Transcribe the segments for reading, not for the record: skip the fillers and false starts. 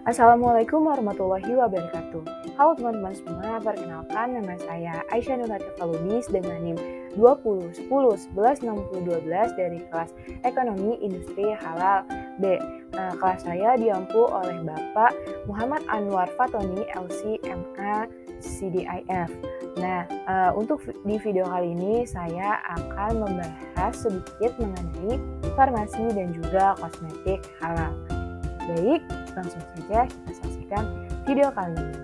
Assalamualaikum warahmatullahi wabarakatuh. Halo teman-teman semua, perkenalkan nama saya Aisyah Nurhatifa Lubis dengan NIM 20 10 11 60 12 dari kelas Ekonomi Industri Halal B. Kelas saya diampu oleh Bapak Muhammad Anwar Fatoni LC MA CDIF. Untuk di video kali ini saya akan membahas sedikit mengenai farmasi dan juga kosmetik halal. Baik, langsung saja kita saksikan video kali ini.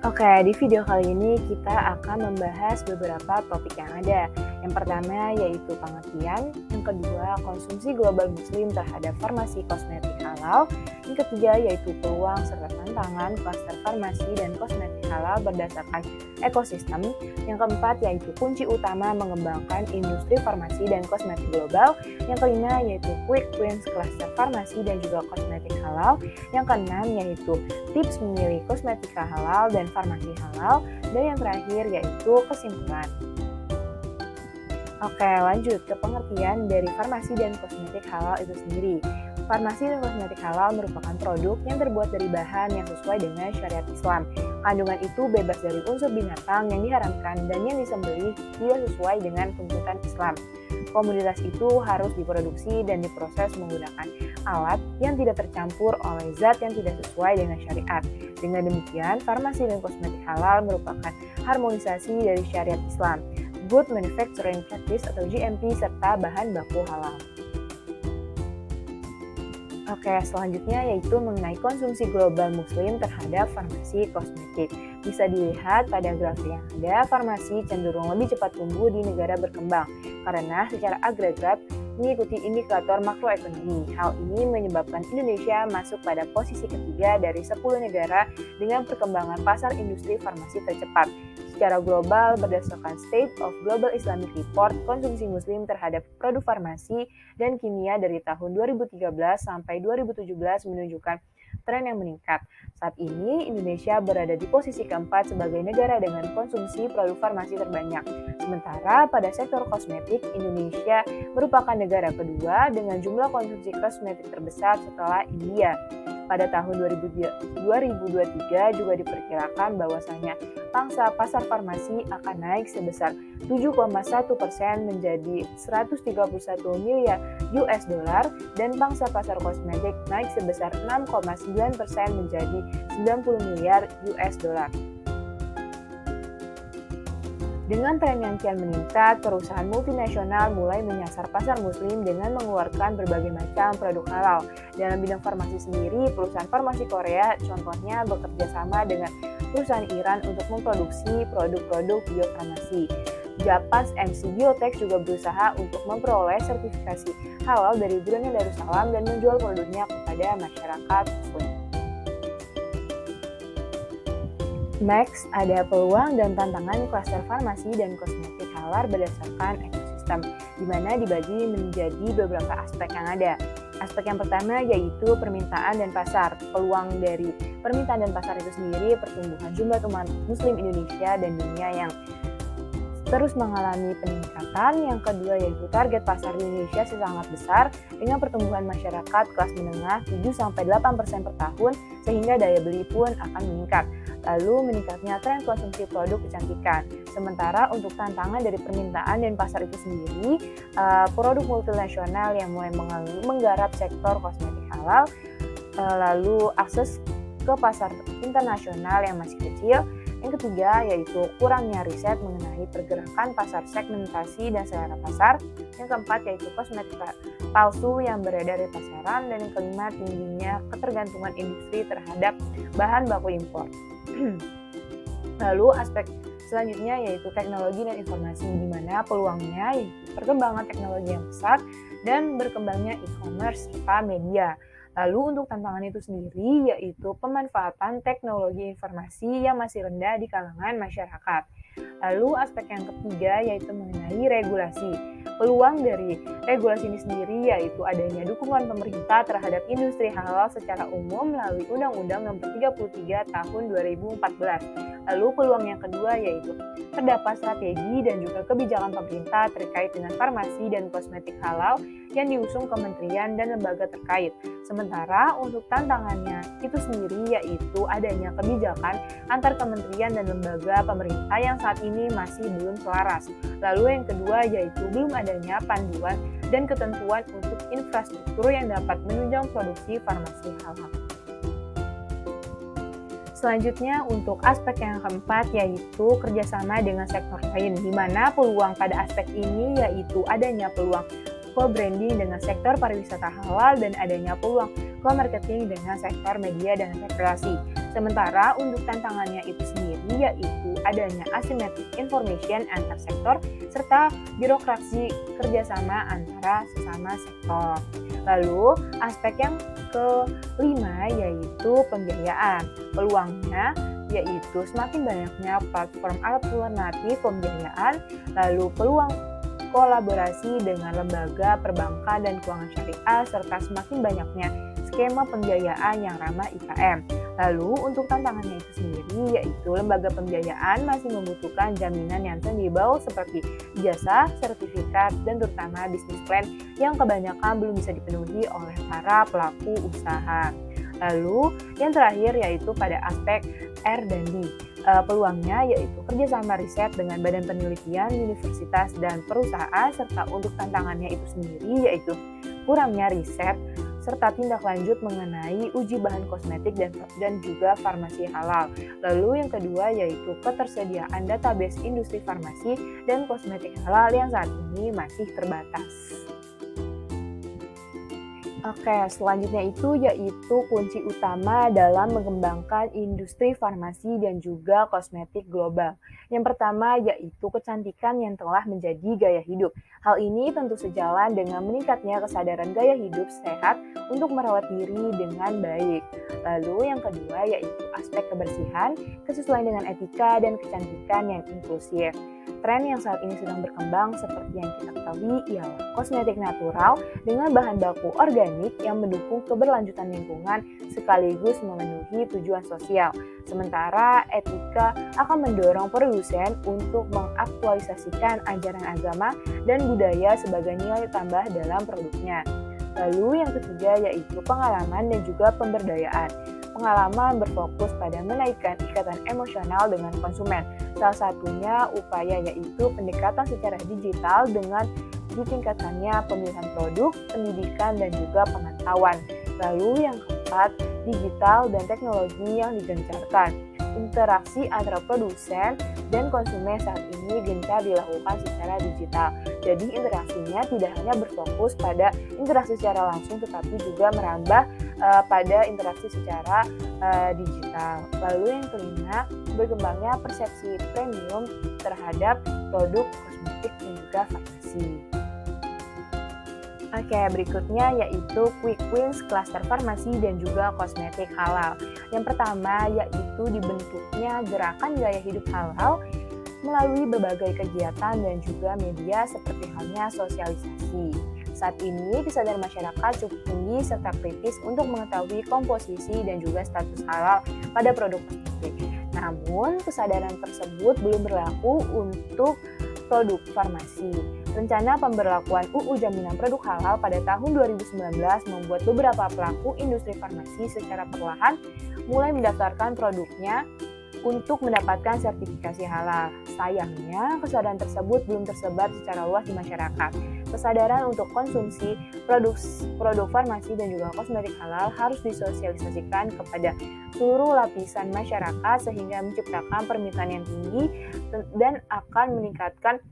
Oke, di video kali ini kita akan membahas beberapa topik yang ada. Yang pertama yaitu pengertian, yang kedua konsumsi global muslim terhadap farmasi kosmetik halal, yang ketiga yaitu peluang serta tantangan klaster farmasi dan kosmetik halal berdasarkan ekosistem, yang keempat yaitu kunci utama mengembangkan industri farmasi dan kosmetik global, yang kelima yaitu quick wins klaster farmasi dan juga kosmetik halal, yang keenam yaitu tips memilih kosmetika halal dan farmasi halal, dan yang terakhir yaitu kesimpulan. Oke, lanjut ke pengertian dari farmasi dan kosmetik halal itu sendiri. Farmasi dan kosmetik halal merupakan produk yang terbuat dari bahan yang sesuai dengan syariat Islam. Kandungan itu bebas dari unsur binatang yang diharamkan dan yang disembelih tidak sesuai dengan tuntutan Islam. Komoditas itu harus diproduksi dan diproses menggunakan alat yang tidak tercampur oleh zat yang tidak sesuai dengan syariat. Dengan demikian, farmasi dan kosmetik halal merupakan harmonisasi dari syariat Islam, Good Manufacturing Practice atau GMP, serta bahan baku halal. Oke, selanjutnya yaitu mengenai konsumsi global muslim terhadap farmasi kosmetik. Bisa dilihat pada grafik yang ada, farmasi cenderung lebih cepat tumbuh di negara berkembang karena secara agregat mengikuti indikator makroekonomi. Hal ini menyebabkan Indonesia masuk pada posisi ketiga dari 10 negara dengan perkembangan pasar industri farmasi tercepat. Secara global, berdasarkan State of Global Islamic Report, konsumsi muslim terhadap produk farmasi dan kimia dari tahun 2013 sampai 2017 menunjukkan tren yang meningkat. Saat ini, Indonesia berada di posisi keempat sebagai negara dengan konsumsi produk farmasi terbanyak. Sementara pada sektor kosmetik, Indonesia merupakan negara kedua dengan jumlah konsumsi kosmetik terbesar setelah India. Pada tahun 2023 juga diperkirakan bahwasanya pangsa pasar farmasi akan naik sebesar 7,1% menjadi 131 miliar US dollar dan pangsa pasar kosmetik naik sebesar 6,9% menjadi 90 miliar US dollar. Dengan tren yang kian meningkat, perusahaan multinasional mulai menyasar pasar muslim dengan mengeluarkan berbagai macam produk halal. Dalam bidang farmasi sendiri, perusahaan farmasi Korea contohnya bekerja sama dengan perusahaan Iran untuk memproduksi produk-produk biofarmasi. Japas MC Biotech juga berusaha untuk memperoleh sertifikasi halal dari Brunei Darussalam dan menjual produknya kepada masyarakat muslim. Next, ada peluang dan tantangan klaster farmasi dan kosmetik halal berdasarkan ekosistem, di mana dibagi menjadi beberapa aspek yang ada. Aspek yang pertama yaitu permintaan dan pasar. Peluang dari permintaan dan pasar itu sendiri pertumbuhan jumlah umat muslim Indonesia dan dunia yang terus mengalami peningkatan. Yang kedua yaitu target pasar di Indonesia sangat besar dengan pertumbuhan masyarakat kelas menengah 7-8% per tahun sehingga daya beli pun akan meningkat. Lalu meningkatnya tren konsumsi produk kecantikan. Sementara untuk tantangan dari permintaan dan pasar itu sendiri, produk multinasional yang mulai menggarap sektor kosmetik halal, lalu akses ke pasar internasional yang masih kecil. Yang ketiga yaitu kurangnya riset mengenai pergerakan pasar, segmentasi dan selera pasar. Yang keempat yaitu kosmetika palsu yang beredar di pasaran. Dan yang kelima tingginya ketergantungan industri terhadap bahan baku impor. Lalu aspek selanjutnya yaitu teknologi dan informasi, di mana peluangnya yaitu perkembangan teknologi yang pesat dan berkembangnya e-commerce serta media. Lalu untuk tantangan itu sendiri yaitu pemanfaatan teknologi informasi yang masih rendah di kalangan masyarakat. Lalu aspek yang ketiga yaitu mengenai regulasi. Peluang dari regulasi ini sendiri yaitu adanya dukungan pemerintah terhadap industri halal secara umum melalui Undang-Undang Nomor 33 Tahun 2014. Lalu peluang yang kedua yaitu terdapat strategi dan juga kebijakan pemerintah terkait dengan farmasi dan kosmetik halal yang diusung kementerian dan lembaga terkait. Sementara untuk tantangannya itu sendiri yaitu adanya kebijakan antar kementerian dan lembaga pemerintah yang saat ini masih belum selaras. Lalu yang kedua yaitu belum adanya panduan dan ketentuan untuk infrastruktur yang dapat menunjang produksi farmasi halal. Selanjutnya untuk aspek yang keempat yaitu kerjasama dengan sektor lain, di mana peluang pada aspek ini yaitu adanya peluang co-branding dengan sektor pariwisata halal dan adanya peluang co-marketing dengan sektor media dan rekreasi. Sementara untuk tantangannya itu sendiri yaitu adanya asymmetric information antar sektor serta birokrasi kerjasama antara sesama sektor. Lalu aspek yang kelima yaitu pembiayaan. Peluangnya yaitu semakin banyaknya platform alternatif pembiayaan, lalu peluang kolaborasi dengan lembaga perbankan dan keuangan syariah, serta semakin banyaknya skema pembiayaan yang ramah IKM. Lalu untuk tantangannya itu sendiri yaitu lembaga pembiayaan masih membutuhkan jaminan yang tangible seperti jasa, sertifikat, dan terutama bisnis plan yang kebanyakan belum bisa dipenuhi oleh para pelaku usaha. Lalu yang terakhir yaitu pada aspek R&D. Peluangnya yaitu kerjasama riset dengan badan penelitian, universitas, dan perusahaan, serta untuk tantangannya itu sendiri yaitu kurangnya riset serta tindak lanjut mengenai uji bahan kosmetik dan juga farmasi halal. Lalu yang kedua yaitu ketersediaan database industri farmasi dan kosmetik halal yang saat ini masih terbatas. Oke, selanjutnya itu yaitu kunci utama dalam mengembangkan industri farmasi dan juga kosmetik global. Yang pertama yaitu kecantikan yang telah menjadi gaya hidup. Hal ini tentu sejalan dengan meningkatnya kesadaran gaya hidup sehat untuk merawat diri dengan baik. Lalu yang kedua yaitu aspek kebersihan, kesesuaian dengan etika dan kecantikan yang inklusif. Tren yang saat ini sedang berkembang seperti yang kita ketahui ialah kosmetik natural dengan bahan baku organik yang mendukung keberlanjutan lingkungan sekaligus memenuhi tujuan sosial. Sementara etika akan mendorong produsen untuk mengaktualisasikan ajaran agama dan budaya sebagai nilai tambah dalam produknya. Lalu yang ketiga yaitu pengalaman dan juga pemberdayaan. Pengalaman berfokus pada menaikkan ikatan emosional dengan konsumen. Salah satunya upaya yaitu pendekatan secara digital dengan ditingkatannya pemilihan produk, pendidikan, dan juga pengetahuan. Lalu yang keempat, digital dan teknologi yang digencarkan. Interaksi antara produsen dan konsumen saat ini gencar dilakukan secara digital. Jadi interaksinya tidak hanya berfokus pada interaksi secara langsung tetapi juga merambah pada interaksi secara digital. Lalu yang kelima, berkembangnya persepsi premium terhadap produk kosmetik dan juga farmasi. Oke, berikutnya yaitu quick wins klaster farmasi dan juga kosmetik halal. Yang pertama yaitu dibentuknya gerakan gaya hidup halal melalui berbagai kegiatan dan juga media seperti halnya sosialisasi. Saat ini kesadaran masyarakat cukup tinggi serta kritis untuk mengetahui komposisi dan juga status halal pada produk kosmetik. Namun kesadaran tersebut belum berlaku untuk produk farmasi. Rencana pemberlakuan UU Jaminan Produk Halal pada tahun 2019 membuat beberapa pelaku industri farmasi secara perlahan mulai mendaftarkan produknya untuk mendapatkan sertifikasi halal. Sayangnya, kesadaran tersebut belum tersebar secara luas di masyarakat. Kesadaran untuk konsumsi produk farmasi dan juga kosmetik halal harus disosialisasikan kepada seluruh lapisan masyarakat sehingga menciptakan permintaan yang tinggi dan akan meningkatkan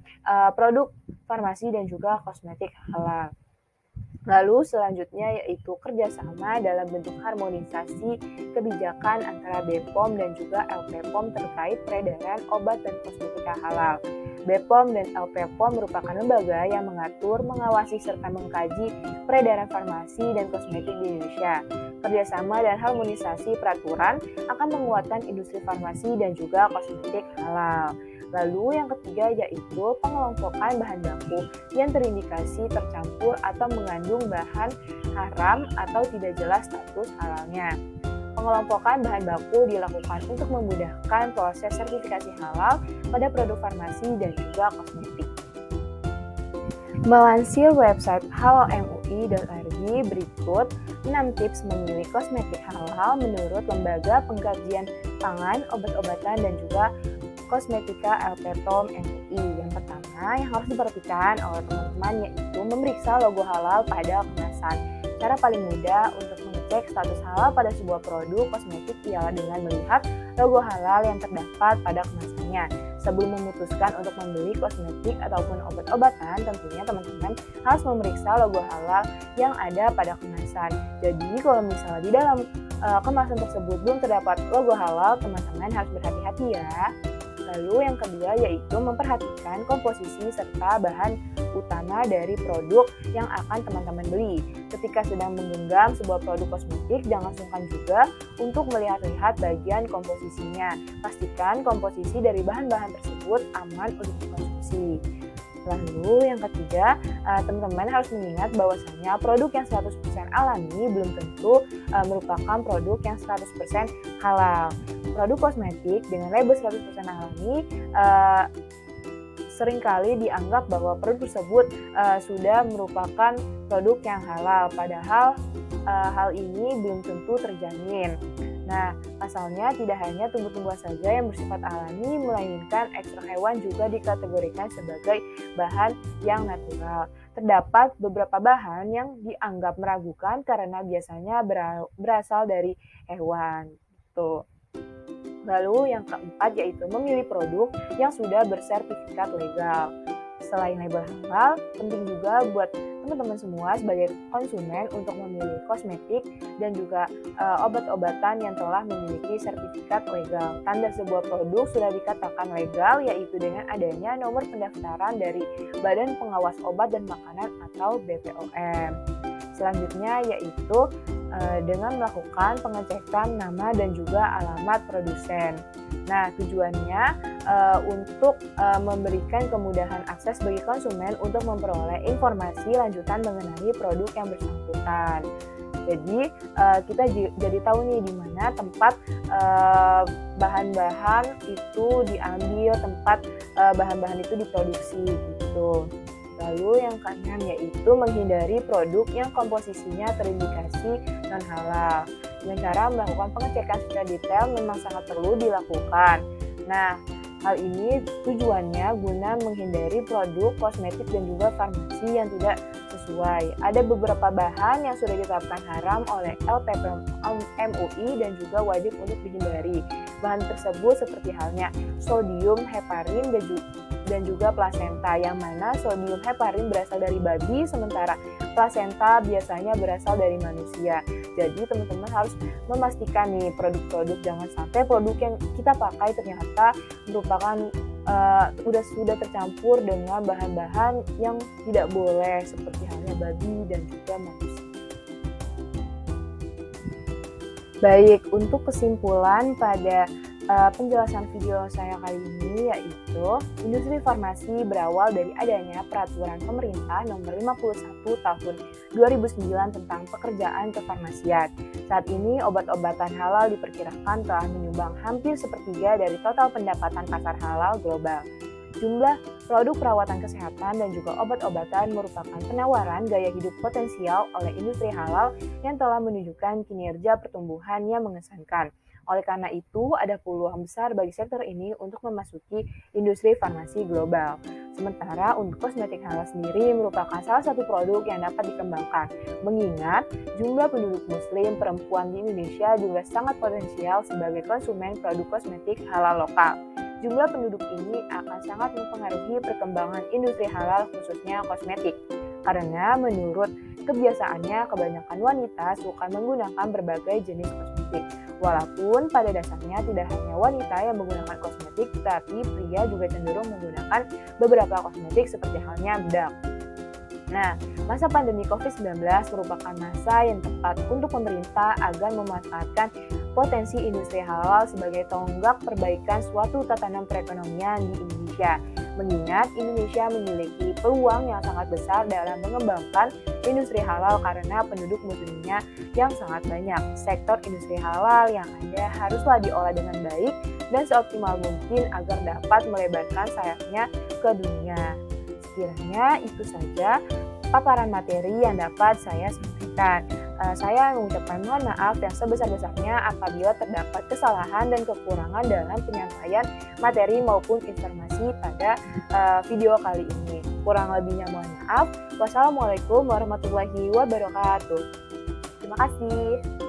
produk farmasi dan juga kosmetik halal. Lalu selanjutnya yaitu kerjasama dalam bentuk harmonisasi kebijakan antara BPOM dan juga LPPOM terkait peredaran obat dan kosmetika halal. BPOM dan LPPOM merupakan lembaga yang mengatur, mengawasi, serta mengkaji peredaran farmasi dan kosmetik di Indonesia. Kerjasama dan harmonisasi peraturan akan menguatkan industri farmasi dan juga kosmetik halal. Lalu yang ketiga yaitu pengelompokan bahan baku yang terindikasi tercampur atau mengandung bahan haram atau tidak jelas status halalnya. Pengelompokan bahan baku dilakukan untuk memudahkan proses sertifikasi halal pada produk farmasi dan juga kosmetik. Melansir website halalmui.org, berikut 6 tips memilih kosmetik halal menurut Lembaga Pengkajian Pangan, Obat-obatan, dan juga Kosmetika LPPOM MUI. Yang pertama yang harus diperhatikan oleh teman-teman yaitu memeriksa logo halal pada kemasan. Cara paling mudah untuk mengecek status halal pada sebuah produk kosmetik ialah dengan melihat logo halal yang terdapat pada kemasannya. Sebelum memutuskan untuk membeli kosmetik ataupun obat-obatan, tentunya teman-teman harus memeriksa logo halal yang ada pada kemasan. Jadi kalau misalnya di dalam kemasan tersebut belum terdapat logo halal, teman-teman harus berhati-hati ya. Lalu yang kedua yaitu memperhatikan komposisi serta bahan utama dari produk yang akan teman-teman beli. Ketika sedang menggenggam sebuah produk kosmetik, jangan sungkan juga untuk melihat-lihat bagian komposisinya. Pastikan komposisi dari bahan-bahan tersebut aman untuk dikonsumsi. Lalu yang ketiga, teman-teman harus mengingat bahwasanya produk yang 100% alami belum tentu merupakan produk yang 100% halal. Produk kosmetik dengan label 100% alami seringkali dianggap bahwa produk tersebut sudah merupakan produk yang halal, padahal hal ini belum tentu terjamin. Nah, pasalnya tidak hanya tumbuh-tumbuhan saja yang bersifat alami, melainkan ekstrak hewan juga dikategorikan sebagai bahan yang natural. Terdapat beberapa bahan yang dianggap meragukan karena biasanya berasal dari hewan. Tuh. Lalu yang keempat yaitu memilih produk yang sudah bersertifikat legal. Selain label halal, penting juga buat teman-teman semua sebagai konsumen untuk memilih kosmetik dan juga obat-obatan yang telah memiliki sertifikat legal. Tanda sebuah produk sudah dikatakan legal yaitu dengan adanya nomor pendaftaran dari Badan Pengawas Obat dan Makanan atau BPOM. Selanjutnya yaitu dengan melakukan pengecekan nama dan juga alamat produsen. Nah, tujuannya untuk memberikan kemudahan akses bagi konsumen untuk memperoleh informasi lanjutan mengenai produk yang bersangkutan. Jadi kita jadi tahu nih di mana tempat bahan-bahan itu diambil, tempat bahan-bahan itu diproduksi gitu. Lalu yang keenam yaitu menghindari produk yang komposisinya terindikasi non-halal. Dengan cara melakukan pengecekan secara detail memang sangat perlu dilakukan. Nah, hal ini tujuannya guna menghindari produk kosmetik dan juga farmasi yang tidak sesuai. Ada beberapa bahan yang sudah ditetapkan haram oleh LPPOM MUI dan juga wajib untuk dihindari. Bahan tersebut seperti halnya sodium heparin dan juga plasenta, yang mana sodium heparin berasal dari babi, sementara plasenta biasanya berasal dari manusia. Jadi teman-teman harus memastikan nih produk-produk, jangan sampai produk yang kita pakai ternyata merupakan sudah tercampur dengan bahan-bahan yang tidak boleh seperti halnya babi dan juga manusia. Baik, untuk kesimpulan pada penjelasan video saya kali ini yaitu industri farmasi berawal dari adanya peraturan pemerintah nomor 51 tahun 2009 tentang pekerjaan kefarmasian. Saat ini obat-obatan halal diperkirakan telah menyumbang hampir sepertiga dari total pendapatan pasar halal global. Jumlah produk perawatan kesehatan dan juga obat-obatan merupakan penawaran gaya hidup potensial oleh industri halal yang telah menunjukkan kinerja pertumbuhan yang mengesankan. Oleh karena itu, ada peluang besar bagi sektor ini untuk memasuki industri farmasi global. Sementara untuk kosmetik halal sendiri merupakan salah satu produk yang dapat dikembangkan, mengingat jumlah penduduk muslim perempuan di Indonesia juga sangat potensial sebagai konsumen produk kosmetik halal lokal. Jumlah penduduk ini akan sangat mempengaruhi perkembangan industri halal khususnya kosmetik. Karena menurut kebiasaannya kebanyakan wanita suka menggunakan berbagai jenis kosmetik. Walaupun pada dasarnya tidak hanya wanita yang menggunakan kosmetik, tapi pria juga cenderung menggunakan beberapa kosmetik seperti halnya bedak. Nah, masa pandemi COVID-19 merupakan masa yang tepat untuk pemerintah agar memanfaatkan potensi industri halal sebagai tonggak perbaikan suatu tatanan perekonomian di Indonesia. Mengingat Indonesia memiliki peluang yang sangat besar dalam mengembangkan industri halal karena penduduk muslimnya yang sangat banyak. Sektor industri halal yang ada haruslah diolah dengan baik dan seoptimal mungkin agar dapat melebarkan sayapnya ke dunia. Sekiranya itu saja paparan materi yang dapat saya sampaikan. Saya mengucapkan mohon maaf yang sebesar-besarnya apabila terdapat kesalahan dan kekurangan dalam penyampaian materi maupun informasi pada video kali ini. Kurang lebihnya mohon maaf. Wassalamualaikum warahmatullahi wabarakatuh. Terima kasih.